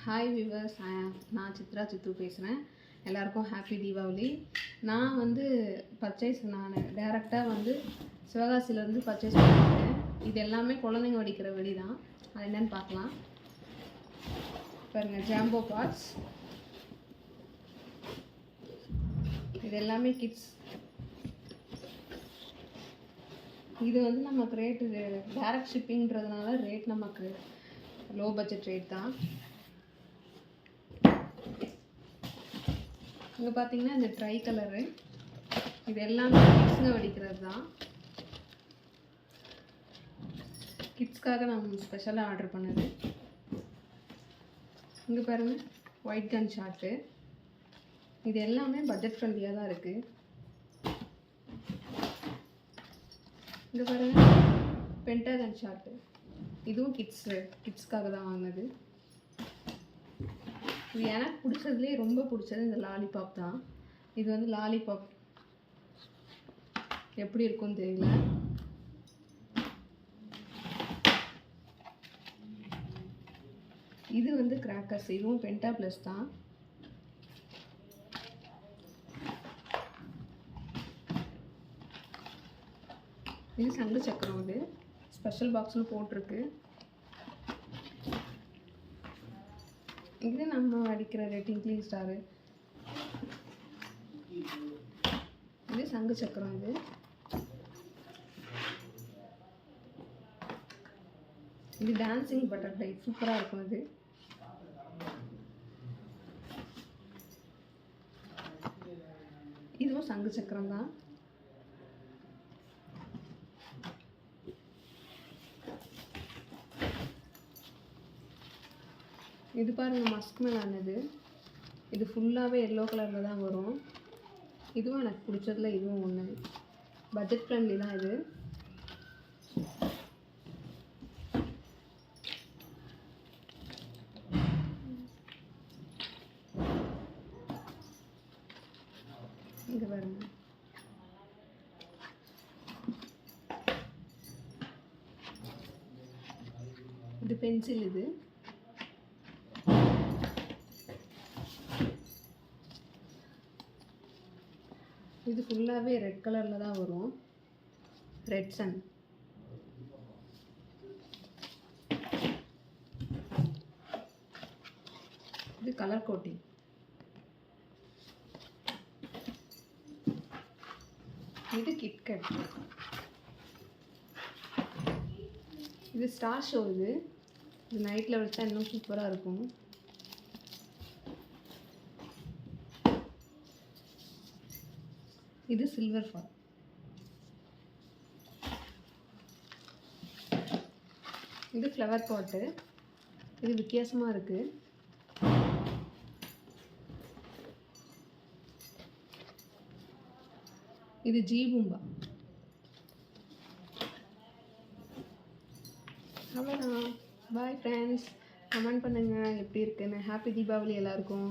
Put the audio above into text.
Hi viewers, நான் சித்ரா சித்து பேசுகிறேன். எல்லாருக்கும் ஹாப்பி தீபாவளி. நான் வந்து டேரெக்டாக சிவகாசியிலேருந்து பர்ச்சேஸ் பண்ணிட்டேன். இது எல்லாமே குழந்தைங்க வடிக்கிற வெடி தான். அது என்னென்னு பார்க்கலாம். பாருங்கள், ஜாம்போ பார்ட்ஸ். இது எல்லாமே கிட்ஸ். இது நமக்கு ரேட்டு டேரக்ட் ஷிப்பிங்கிறதுனால ரேட் நமக்கு லோ பட்ஜெட் ரேட் தான். இங்கே பார்த்தீங்கன்னா இந்த ட்ரை கலரு, இது எல்லாமே கிட்ஸுங்க வெடிக்கிறது தான். கிட்ஸ்க்காக நான் ஸ்பெஷலாக ஆர்டர் பண்ணது. இங்கே பாருங்கள், ஒயிட் கன் ஷாட்டு. இது எல்லாமே பட்ஜெட் ஃப்ரெண்ட்லியாக தான் இருக்குது. இங்கே பாருங்கள், பென்டாகன் ஷாட்டு. இதுவும் கிட்ஸ்க்காக தான் வாங்கினது. இது எனக்கு பிடிச்சதுலேயே ரொம்ப பிடிச்சது இந்த லாலிபாப் தான். இது லாலிபாப் எப்படி இருக்கும்னு தெரியல. இது கிராக்கர்ஸ். இதுவும் பென்டா ப்ளஸ் தான். இது சங்கு சக்கரம். இது ஸ்பெஷல் பாக்ஸில் போட்டிருக்கு. இது நம்ம அடிக்கிற டிங்க்லிங் ஸ்டாரு. இது சங்கு சக்கரம். இது டான்சிங் பட்டர்ஃப்ளை. சூப்பராக இருக்கும். இதுவும் சங்கு சக்கரம் தான். இது பாருங்கள், மஸ்க் மேலானது. இது ஃபுல்லாகவே எல்லோ கலரில் தான் வரும். இதுவும் எனக்கு பிடிச்சதுல இதுவும் ஒன்று. பட்ஜெட் ஃப்ரெண்ட்லி தான் இது. இங்கே பாருங்கள், இது பென்சில். இது ஃபுல்லாகவே ரெட் கலரில் தான் வரும். Red sun. இது கலர் கோட்டிங். இது கிட்கட். இது ஸ்டார் ஷோ. இது நைட்டில் வச்சா இன்னும் சூப்பராக இருக்கும். இது சில்வர் ஃபால். இது ஃப்ளவர் பாட்டு. இது வித்தியாசமாக இருக்குது. இது ஜீபூம்பா. அவ்வளோதான். Bye friends. கமெண்ட் பண்ணுங்கள் எப்படி இருக்குன்னு. ஹாப்பி தீபாவளி எல்லாருக்கும்.